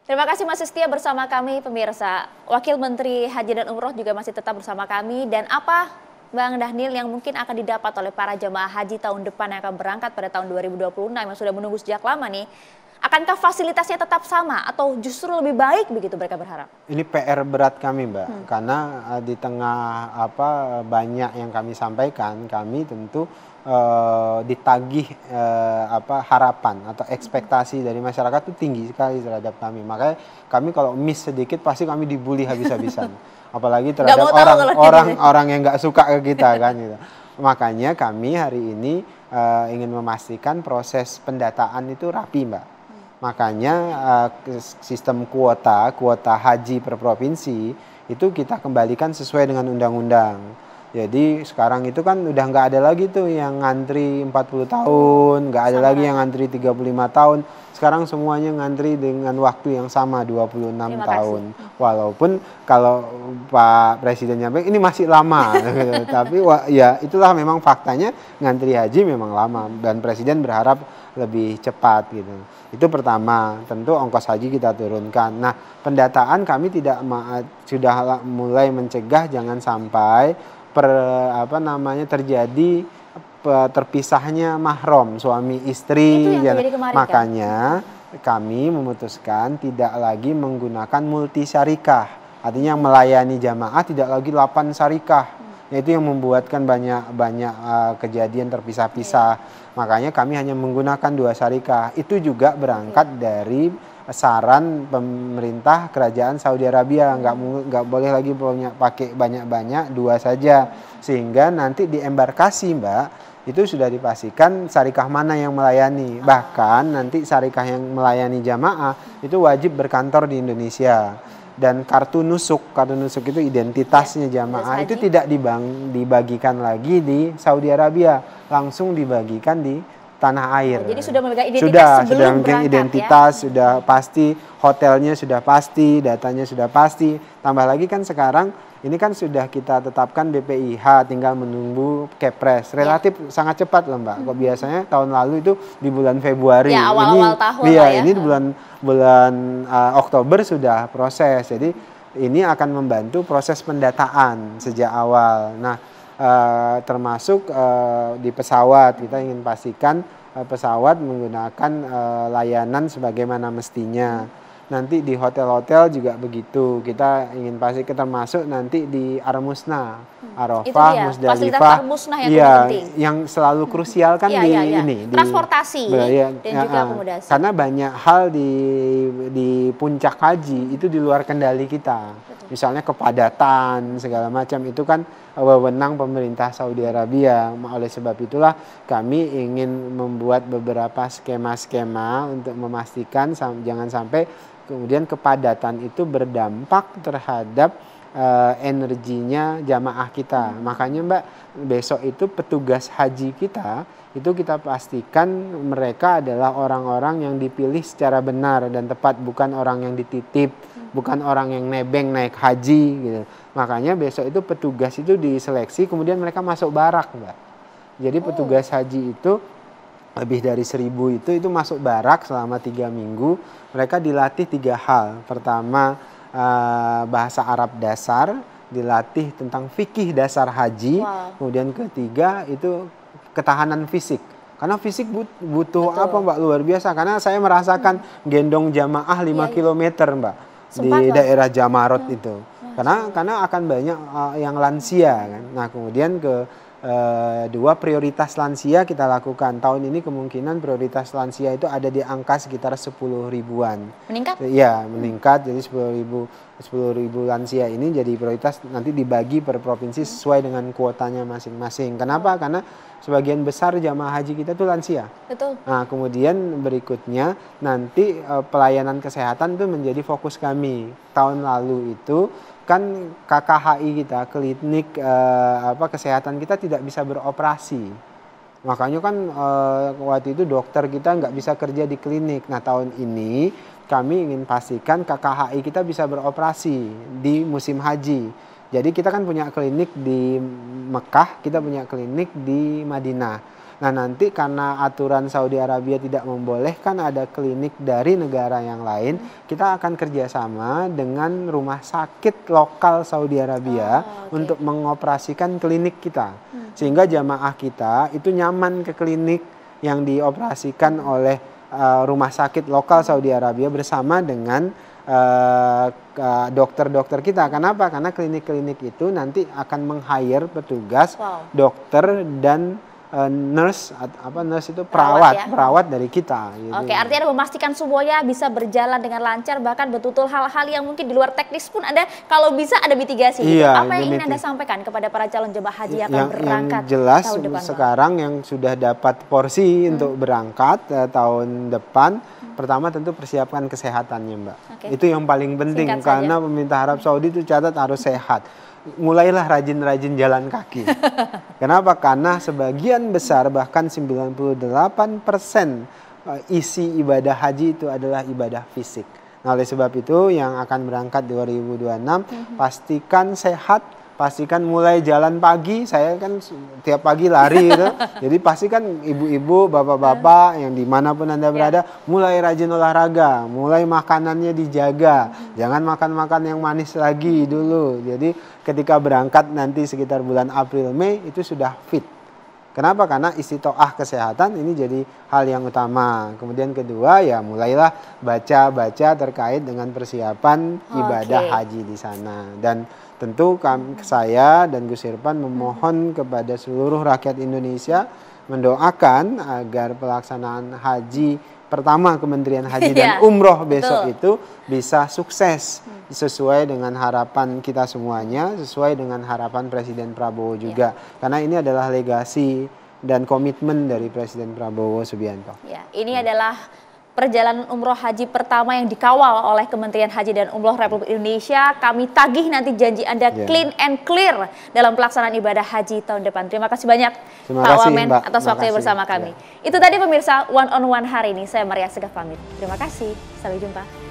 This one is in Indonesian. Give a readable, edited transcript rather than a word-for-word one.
Terima kasih masih setia bersama kami pemirsa. Wakil Menteri Haji dan Umroh juga masih tetap bersama kami. Dan apa Bang Dhanil yang mungkin akan didapat oleh para jemaah haji tahun depan yang akan berangkat pada tahun 2026 yang sudah menunggu sejak lama nih. Akankah fasilitasnya tetap sama atau justru lebih baik begitu mereka berharap? Ini PR berat kami, Mbak, karena di tengah banyak yang kami sampaikan, kami tentu ditagih harapan atau ekspektasi dari masyarakat itu tinggi sekali terhadap kami. Makanya kami kalau miss sedikit pasti kami dibully habis-habisan. Apalagi terhadap orang-orang yang nggak suka ke kita kan gitu. Makanya kami hari ini ingin memastikan proses pendataan itu rapi, Mbak. Makanya sistem kuota haji per provinsi itu kita kembalikan sesuai dengan undang-undang. Jadi sekarang itu kan udah nggak ada lagi tuh yang ngantri 40 tahun, nggak ada lagi yang ngantri 35 tahun. Sekarang semuanya ngantri dengan waktu yang sama 26 tahun. Walaupun kalau Pak Presiden nyampaikan ini masih lama, tapi ya itulah memang faktanya ngantri haji memang lama dan Presiden berharap lebih cepat gitu. Itu pertama, tentu ongkos haji kita turunkan. Nah, pendataan kami sudah mulai mencegah jangan sampai terjadi terpisahnya mahram suami istri. Makanya kami memutuskan tidak lagi menggunakan multi syarikah. Artinya melayani jamaah tidak lagi 8 syarikah. Itu yang membuatkan banyak kejadian terpisah-pisah. Makanya kami hanya menggunakan 2 syarikah. Itu juga berangkat dari saran pemerintah kerajaan Saudi Arabia, nggak boleh lagi pakai banyak-banyak, 2 saja, sehingga nanti di embarkasi, Mbak, itu sudah dipastikan syarikah mana yang melayani. Bahkan nanti syarikah yang melayani jamaah itu wajib berkantor di Indonesia. Dan kartu nusuk itu identitasnya jamaah itu tidak dibagikan lagi di Saudi Arabia, langsung dibagikan di tanah air. Jadi sudah memegang identitas sudah memegang identitas, sudah pasti, hotelnya sudah pasti, datanya sudah pasti. Tambah lagi kan sekarang ini kan sudah kita tetapkan BPIH, tinggal menunggu Kepres. Relatif sangat cepat loh, Mbak. Kok biasanya tahun lalu itu di bulan Februari. Ya, awal-awal tahun ya. Ini di bulan Oktober sudah proses. Jadi ini akan membantu proses pendataan sejak awal. Nah, termasuk di pesawat kita ingin pastikan pesawat menggunakan layanan sebagaimana mestinya. Nanti di hotel-hotel juga begitu, kita ingin pastikan, termasuk nanti di Armusna, Arafah, Musdalifah, yang selalu krusial kan di transportasi dan juga akomodasi. Karena banyak hal di puncak haji itu di luar kendali kita. Misalnya kepadatan segala macam itu kan wewenang pemerintah Saudi Arabia. Oleh sebab itulah kami ingin membuat beberapa skema-skema untuk memastikan jangan sampai kemudian kepadatan itu berdampak terhadap energinya jamaah kita. Makanya, Mbak, besok itu petugas haji kita itu kita pastikan mereka adalah orang-orang yang dipilih secara benar dan tepat, bukan orang yang dititip, bukan orang yang nebeng naik haji gitu. Makanya besok itu petugas itu diseleksi, kemudian mereka masuk barak, Mbak. Jadi petugas haji itu lebih dari 1000 itu masuk barak selama 3 minggu. Mereka dilatih 3 hal. Pertama, bahasa Arab dasar, dilatih tentang fikih dasar haji. Kemudian ketiga itu ketahanan fisik. Karena fisik butuh apa, Mbak, luar biasa. Karena saya merasakan gendong jamaah 5 km, Mbak, di daerah Jamarot itu. Karena akan banyak yang lansia kan. Nah, kemudian dua, prioritas lansia kita lakukan. Tahun ini kemungkinan prioritas lansia itu ada di angka sekitar 10 ribuan. Meningkat? Ya, meningkat. Jadi 10 ribu lansia ini jadi prioritas, nanti dibagi per provinsi sesuai dengan kuotanya masing-masing. Kenapa? Karena sebagian besar jamaah haji kita itu lansia. Betul. Nah, kemudian berikutnya nanti pelayanan kesehatan itu menjadi fokus kami. Tahun lalu itu kan KKHI kita, klinik kesehatan kita tidak bisa beroperasi. Makanya kan waktu itu dokter kita nggak bisa kerja di klinik. Nah, tahun ini kami ingin pastikan KKHI kita bisa beroperasi di musim haji. Jadi kita kan punya klinik di Mekah, kita punya klinik di Madinah. Nah nanti karena aturan Saudi Arabia tidak membolehkan ada klinik dari negara yang lain, kita akan kerjasama dengan rumah sakit lokal Saudi Arabia untuk mengoperasikan klinik kita. Sehingga jamaah kita itu nyaman ke klinik yang dioperasikan oleh rumah sakit lokal Saudi Arabia bersama dengan dokter-dokter kita. Kenapa? Karena klinik-klinik itu nanti akan meng-hire petugas, dokter dan nurse itu perawat dari kita. Gitu. Oke, artinya memastikan semuanya bisa berjalan dengan lancar, bahkan betul-betul hal-hal yang mungkin di luar teknis pun ada, kalau bisa ada mitigasi. Gitu. Iya, apa yang ingin Anda sampaikan kepada para calon jemaah haji yang akan berangkat yang jelas tahun depan? Sekarang yang sudah dapat porsi untuk berangkat tahun depan, pertama tentu persiapkan kesehatannya, Mbak. Itu yang paling penting karena pemerintah Arab Saudi itu catat harus sehat. Mulailah rajin-rajin jalan kaki. Kenapa? Karena sebagian besar bahkan 98% isi ibadah haji itu adalah ibadah fisik. Nah, oleh sebab itu yang akan berangkat 2026 pastikan sehat, pastikan mulai jalan pagi. Saya kan tiap pagi lari gitu. Jadi pastikan ibu-ibu, bapak-bapak yang dimanapun Anda berada, mulai rajin olahraga, mulai makanannya dijaga. Jangan makan-makan yang manis lagi dulu. Jadi ketika berangkat nanti sekitar bulan April, Mei itu sudah fit. Kenapa? Karena istitoah kesehatan ini jadi hal yang utama. Kemudian kedua ya mulailah baca-baca terkait dengan persiapan ibadah haji di sana. Dan tentu saya dan Gus Irfan memohon kepada seluruh rakyat Indonesia mendoakan agar pelaksanaan haji pertama Kementerian Haji dan Umroh besok itu bisa sukses sesuai dengan harapan kita semuanya, sesuai dengan harapan Presiden Prabowo juga. Karena ini adalah legasi dan komitmen dari Presiden Prabowo Subianto. Ya, ini adalah perjalanan umroh haji pertama yang dikawal oleh Kementerian Haji dan Umroh Republik Indonesia. Kami tagih nanti janji Anda clean and clear dalam pelaksanaan ibadah haji tahun depan. Terima kasih banyak Pak Wamen atas waktunya bersama kami. Itu tadi pemirsa One on One hari ini. Saya Maria Segaf pamit. Terima kasih. Sampai jumpa.